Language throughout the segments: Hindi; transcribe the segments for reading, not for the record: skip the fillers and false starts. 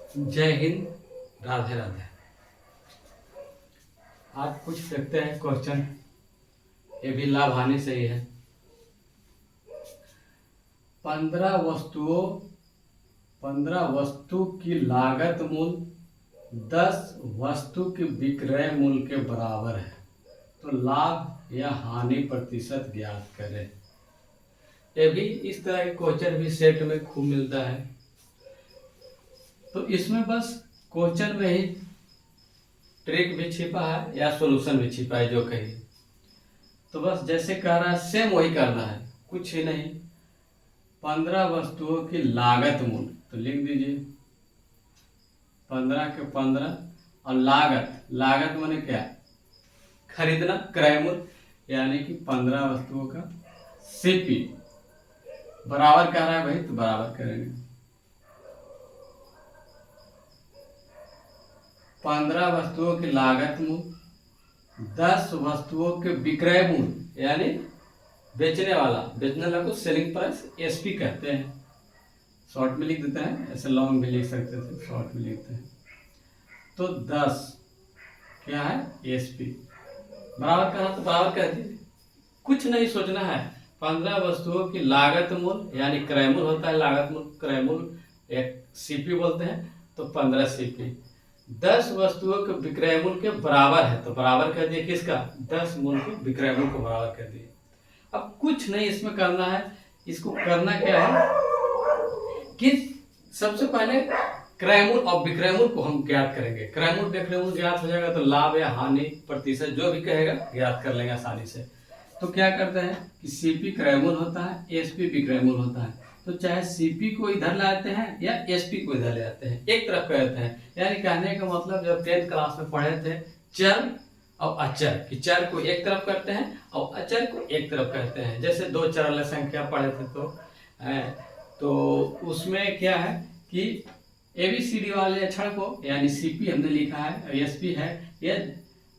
जय हिंद, राधे राधे। आज कुछ देखते हैं क्वेश्चन, ये भी लाभ हानि से ही है। 15 वस्तु की लागत मूल्य 10 वस्तु के विक्रय मूल्य के बराबर है, तो लाभ या हानि प्रतिशत ज्ञात करें। ये भी इस तरह के क्वेश्चन भी सेट में खूब मिलता है। तो इसमें बस क्वेश्चन में ही ट्रिक भी छिपा है या सॉल्यूशन भी छिपा है जो कही। तो बस जैसे कह रहा है सेम वही करना है, कुछ ही नहीं। 15 वस्तुओं की लागत मूल्य, तो लिख दीजिए 15 के 15 और लागत माने क्या, खरीदना, क्रय मूल्य, यानी कि 15 वस्तुओं का सीपी बराबर कह रहा है भाई, तो बराबर करेंगे 15 वस्तुओं की लागत मूल्य 10 वस्तुओं के विक्रय मूल्य, यानी बेचने वाला को सेलिंग प्राइस एसपी कहते हैं। शॉर्ट में लिख देते हैं, ऐसे लॉन्ग भी लिख सकते थे, शॉर्ट में लिखते हैं। तो 10 क्या है एसपी बराबर करना, तो बराबर कर दीजिए, कुछ नहीं सोचना है। 15 वस्तुओं की लागत मूल्य यानी क्रय मूल्य होता है, लागत मूल्य क्रय मूल्य एक सीपी बोलते हैं, तो 15 सीपी 10 वस्तुओं के विक्रय मूल्य के बराबर है, तो बराबर कर दिए किसका, 10 मूल्य के विक्रय मूल्य को बराबर कर दिए। अब कुछ नहीं इसमें करना है, इसको करना क्या है कि सबसे पहले क्रय मूल्य और विक्रय मूल्य को हम ज्ञात करेंगे। क्रय मूल्य विक्रय मूल्य ज्ञात हो जाएगा तो लाभ या हानि प्रतिशत जो भी कहेगा ज्ञात कर लेंगे आसानी से। तो क्या करते हैं कि सीपी क्रय मूल्य होता है, एसपी विक्रय मूल्य होता है। तो चाहे सीपी को इधर ले आते हैं या एसपी को इधर ले आते हैं, एक तरफ कहते हैं। यानी कहने का मतलब जब 10th क्लास में पढ़े थे चर और अचर, कि चर को एक तरफ करते हैं और अचर को एक तरफ कहते हैं। जैसे दो चर वाले संख्या पढ़े थे तो उसमें क्या है कि एबीसीडी वाले अक्षर को यानी सीपी हमने लिखा है और एसपी है, ये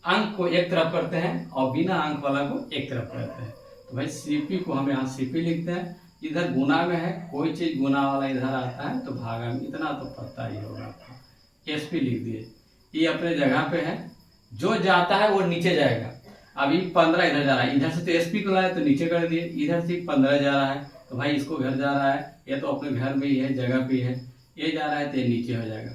अंक को एक तरफ करते हैं और बिना अंक वाला को एक तरफ करते हैं। तो भाई सीपी को हम यहाँ सीपी लिखते हैं, इधर गुना में है, कोई चीज गुना वाला इधर आता है तो भागा में, इतना तो पता ही होगा आपको। एसपी लिख दिए, ये अपने जगह पे है, जो जाता है वो नीचे जाएगा। अभी 15 इधर जा रहा है, इधर से तो एसपी को लाए तो नीचे कर दिए, इधर से 15 जा रहा है तो भाई इसको घर जा रहा है, ये तो अपने घर में ही है, जगह पे है, ये जा रहा है तो ये नीचे हो जाएगा।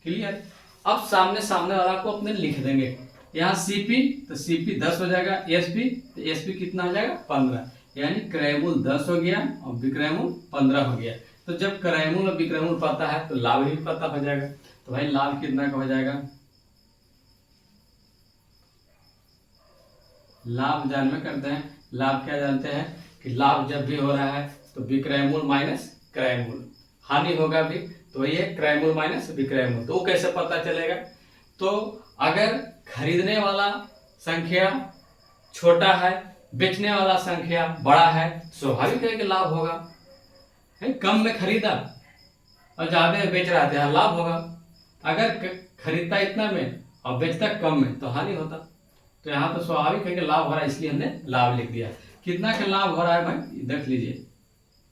क्लियर। अब सामने वाला को अपने लिख देंगे, यहाँ सीपी तो सीपी 10 हो जाएगा, एसपी तो एसपी कितना हो जाएगा 15, यानी क्रय मूल्य 10 हो गया और विक्रय मूल्य 15 हो गया। तो जब क्रय मूल्य और विक्रय मूल्य पता है तो लाभ भी पता हो जाएगा। तो भाई लाभ कितना का हो जाएगा, लाभ जानने करते हैं। लाभ क्या जानते हैं कि लाभ जब भी हो रहा है तो विक्रय मूल्य माइनस क्रय मूल्य, हानि होगा भी तो ये क्रय मूल्य माइनस विक्रय मूल्य। तो कैसे पता चलेगा, तो अगर खरीदने वाला संख्या छोटा है, बेचने वाला संख्या बड़ा है, स्वाभाविक है कि लाभ होगा। है कम में खरीदा और ज्यादा बेच रहा था, लाभ होगा। अगर खरीदता इतना में और बेचता कम में तो हानि होता। तो यहाँ तो स्वाभाविक है कि लाभ हो रहा है, इसलिए हमने लाभ लिख दिया। कितना का लाभ हो रहा है भाई देख लीजिए,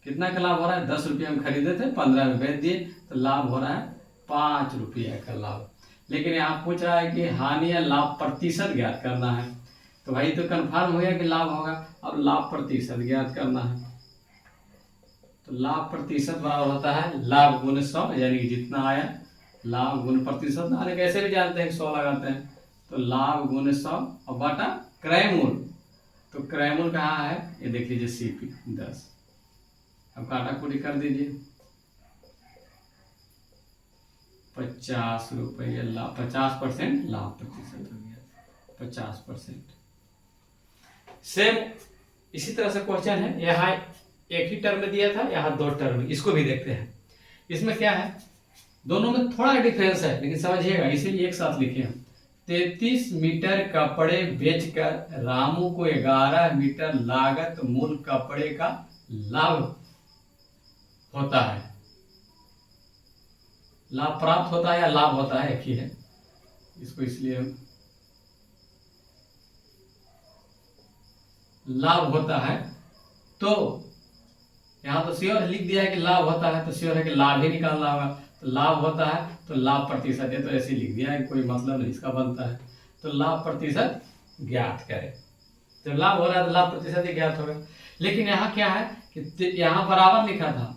कितना का लाभ हो रहा है, 10 रुपये हम खरीदे थे 15 में बेच दिए, तो लाभ हो रहा है 5 रुपये का लाभ। लेकिन यहाँ पूछ रहा है कि हानि या लाभ प्रतिशत ज्ञात करना है, तो भाई तो कंफर्म हो गया कि लाभ होगा। अब लाभ प्रतिशत ज्ञात करना है, तो लाभ प्रतिशत बराबर होता है लाभ गुने 100, यानी कि जितना आया लाभ गुने प्रतिशत, आने कैसे भी जानते हैं 100 लगाते हैं, तो लाभ गुने 100 और बटा क्रय मूल्य। तो क्रय मूल्य कहाँ है, ये देख लीजिए सीपी 10। अब काटा कुटी कर दीजिए, 50 रुपये लाभ, 50% लाभ प्रतिशत हो गया 50%। सेम इसी तरह से क्वेश्चन है, यहाँ एक ही टर्म में दिया था, यहाँ 2 टर्म में, इसको भी देखते हैं। इसमें क्या है, दोनों में थोड़ा डिफरेंस है लेकिन समझिएगा, इसीलिए एक साथ लिखे हैं। 33 मीटर कपड़े बेचकर रामू को 11 मीटर लागत मूल कपड़े का लाभ होता है। लाभ प्राप्त होता है या लाभ होता है, एक ही है, इसको इसलिए लाभ होता है। तो यहाँ तो श्योर लिख दिया है कि लाभ होता है, तो श्योर है कि लाभ ही निकालना होगा। तो लाभ होता है तो लाभ प्रतिशत, ये तो ऐसे लिख दिया है, कोई मतलब नहीं इसका बनता है। तो लाभ प्रतिशत ज्ञात करें, जब लाभ हो रहा है तो लाभ प्रतिशत ही ज्ञात होगा। लेकिन यहाँ क्या है कि यहाँ बराबर लिखा था,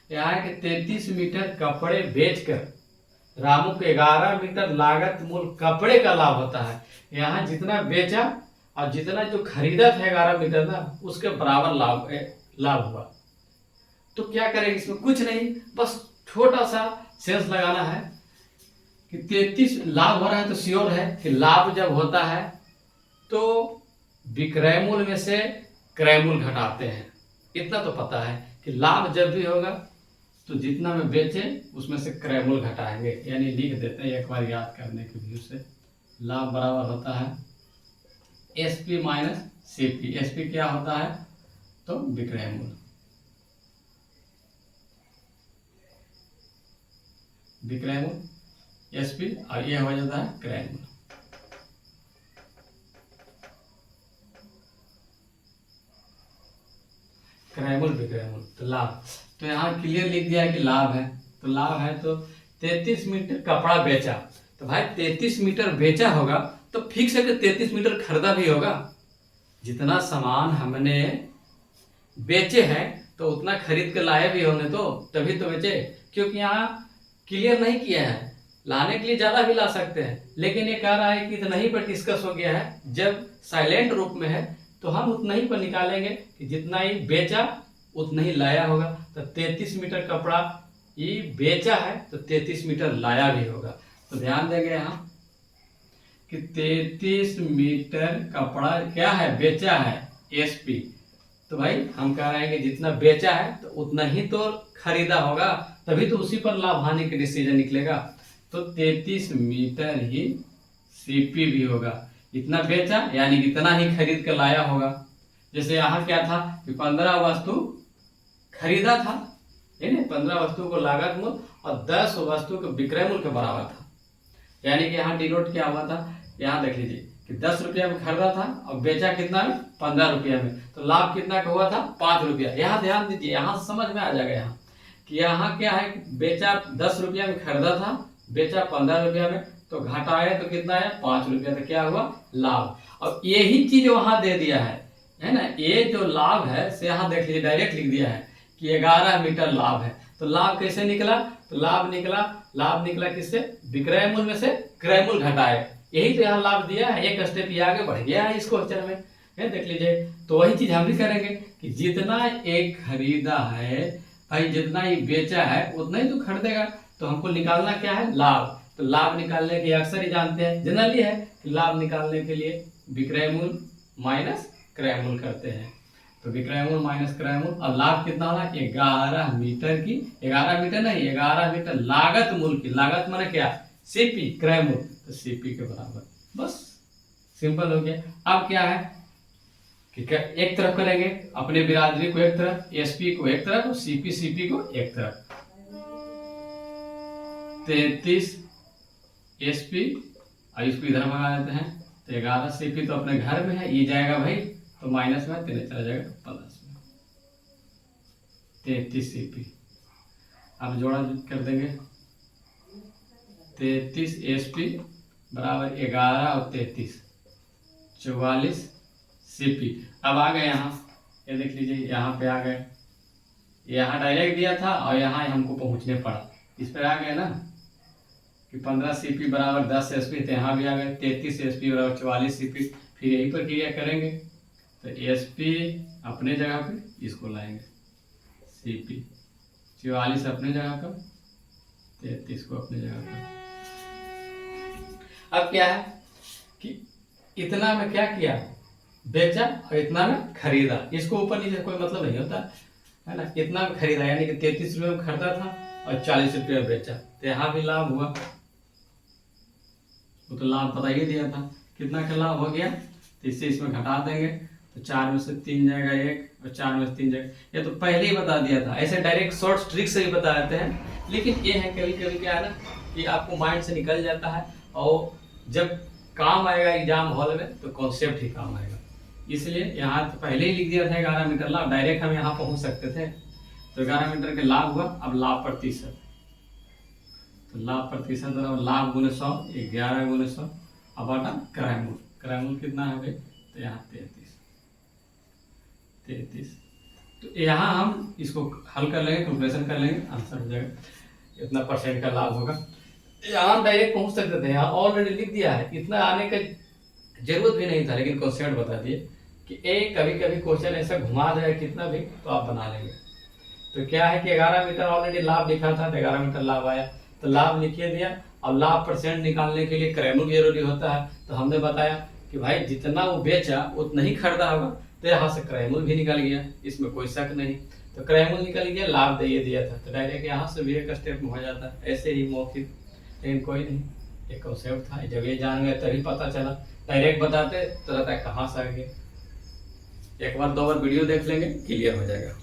यहाँ है कि 33 मीटर कपड़े बेचकर रामू को 11 मीटर लागत मूल कपड़े का लाभ होता है। यहाँ जितना बेचा और जितना जो खरीदा था 11 मीटर ना, उसके बराबर लाभ हुआ। तो क्या करेंगे इसमें, कुछ नहीं, बस छोटा सा सेंस लगाना है कि 33 लाभ हो रहा है तो श्योर है कि लाभ जब होता है तो विक्रय मूल्य में से क्रय मूल्य घटाते हैं। इतना तो पता है कि लाभ जब भी होगा तो जितना में बेचे उसमें से क्रय मूल्य घटाएंगे, यानी लिख देते हैं एक बार याद करने के व्यू से। लाभ बराबर होता है एसपी माइनस सीपी। एसपी क्या होता है तो विक्रय मूल्य, विक्रय मूल्य एसपी, और ये हो जाता है क्रय मूल्य। क्रय मूल्य विक्रय मूल्य, तो लाभ, तो यहाँ क्लियर लिख दिया है कि लाभ है। तो लाभ है तो 33 मीटर कपड़ा बेचा, तो भाई 33 मीटर बेचा होगा तो फिक्स है कि 33 मीटर खरीदा भी होगा। जितना सामान हमने बेचे हैं तो उतना खरीद के लाए भी होंगे, तो तभी तो बेचे। क्योंकि यहाँ क्लियर नहीं किया है, लाने के लिए ज़्यादा भी ला सकते हैं, लेकिन ये कह रहा है कि इतना ही पर डिस्कस हो गया है। जब साइलेंट रूप में है तो हम उतना ही पर निकालेंगे कि जितना ही बेचा उतना ही लाया होगा। तो 33 मीटर कपड़ा ये बेचा है तो 33 मीटर लाया भी होगा। तो ध्यान देंगे यहाँ कि 33 मीटर कपड़ा क्या है, बेचा है, एसपी। तो भाई हम कह रहे हैं कि जितना बेचा है तो उतना ही तो खरीदा होगा, तभी तो उसी पर लाभ हानि का डिसीजन निकलेगा। तो 33 मीटर ही सीपी भी होगा, इतना बेचा यानी इतना ही खरीद कर लाया होगा। जैसे यहाँ क्या था कि 15 वस्तु खरीदा था, है ना, 15 वस्तु को लागत मूल्य और 10 वस्तु को विक्रय मूल्य के बराबर था। यानी कि यहाँ डिनोट क्या हुआ था, यहाँ देख लीजिए कि 10 रुपया में खरीदा था और बेचा कितना में, 15 रुपया में, तो लाभ कितना का हुआ था, 5 रुपया। यहाँ ध्यान दीजिए, यहाँ समझ में आ जाएगा यहाँ कि यहाँ क्या है, बेचा 10 रुपया में खरीदा था, बेचा 15 रुपया में, तो घाटा आया तो कितना है, 5 रुपया। तो क्या हुआ, लाभ। और यही चीज वहां दे दिया है ना, ये जो लाभ है से यहाँ देख लीजिए डायरेक्ट लिख दिया है कि 11 मीटर लाभ है। तो लाभ कैसे निकला, तो लाभ निकला किससे, विक्रय मूल्य में से क्रय मूल्य घटाए। यही तो यहाँ लाभ दिया है, एक स्टेप ये आगे बढ़ गया है इस क्वेश्चन में, है देख लीजिए। तो वही चीज हम भी करेंगे कि जितना एक खरीदा है भाई, जितना ही बेचा है उतना ही तो खरीदेगा। तो हमको निकालना क्या है, लाभ। तो लाभ निकालने के अक्सर ही जानते हैं, जनरली है कि लाभ निकालने के लिए विक्रय मूल्य माइनस क्रय मूल्य करते हैं। तो विक्रय मूल्य माइनस क्रय मूल्य, और लाभ कितना होना, 11 मीटर की, 11 मीटर नहीं, 11 मीटर लागत मूल्य की, लागत माने क्या, सीपी, क्रय मूल्य, तो सीपी के बराबर। बस सिंपल हो गया। अब क्या है कि एक तरफ करेंगे अपने बिरादरी को एक तरफ, एसपी को एक तरफ और सीपी को एक तरफ। 33 एसपी और इसको इधर मंगा देते हैं, तो 11 सीपी तो अपने घर में है, ये जाएगा भाई तो माइनस में 3 चला जाएगा प्लस में, 33 सीपी। अब जोड़ा कर देंगे, 33 एसपी बराबर 11 और 33 44 सीपी। अब आ गए यहाँ, ये देख लीजिए यहाँ पे आ गए, यहाँ डायरेक्ट दिया था और यहाँ हमको पहुँचने पड़ा, इस पर आ गए ना कि 15 सीपी बराबर 10 एसपी, तो यहाँ भी आ गए 33 एसपी बराबर 44 सीपी। फिर यहीं पर क्रिया करेंगे तो एसपी अपने जगह पे इसको लाएंगे, सीपी 44 अपने जगह पर, 33 को अपने जगह पर। अब क्या है कि इतना में क्या किया, बेचा और इतना में खरीदा, इसको ऊपर नीचे कोई मतलब नहीं होता है ना। इतना में खरीदा यानी कि 33 रुपये में खरीदा था और 40 रुपये में बेचा, तो यहाँ भी लाभ हुआ। वो तो लाभ पता ही दिया था, कितना का लाभ हो गया, तो इससे इसमें घटा देंगे तो 4 में से 3 जाएगा 1 और 4 में से 3 जाएगा। ये तो पहले ही बता दिया था, ऐसे डायरेक्ट शॉर्ट ट्रिक से ही बता देते हैं। लेकिन ये है कभी कभी क्या है ना कि आपको माइंड से निकल जाता है और जब काम आएगा एग्जाम हॉल में तो कॉन्सेप्ट ही काम आएगा। इसलिए यहाँ तो पहले ही लिख दिया था 11 मीटर लाभ, डायरेक्ट हम यहाँ पहुँच सकते थे। तो 11 मीटर के लाभ हुआ। अब लाभ प्रतिशत, तो लाभ प्रतिशत बराबर लाभ गुने 100, 11 गुने 100 अब बटा क्रयमूल। क्रयमूल कितना हो गई, तो यहाँ 33। तो यहाँ हम इसको हल कर लेंगे, कैलकुलेशन कर लेंगे, आंसर हो जाएगा इतना परसेंट का लाभ होगा। यहाँ डायरेक्ट पहुंच सकते थे, यहाँ ऑलरेडी लिख दिया है, इतना आने का जरूरत भी नहीं था, लेकिन कॉन्सेप्ट बता दिए कि कभी कभी क्वेश्चन ऐसा घुमा जाए कितना भी तो आप बना लेंगे। तो क्या है कि 11 मीटर ऑलरेडी लाभ लिखा था, तो 11 मीटर लाभ आया, तो लाभ लिखिए दिया। और लाभ परसेंट निकालने के लिए क्रयमूल जरूरी होता है, तो हमने बताया कि भाई जितना वो बेचा उतना ही खरीदा होगा, तो यहाँ से क्रयमूल भी निकल गया, इसमें कोई शक नहीं। तो क्रयमूल निकल गया, लाभ दे दिया था, तो डायरेक्ट यहाँ से भी एक स्टेप में हो जाता है, ऐसे ही मौखिक, लेकिन कोई नहीं, एक कॉन्सेप्ट था, जब ये जान गए तभी पता चला, डायरेक्ट बताते तो रहता है कहाँ से आ गया। एक बार 2 बार वीडियो देख लेंगे, क्लियर हो जाएगा।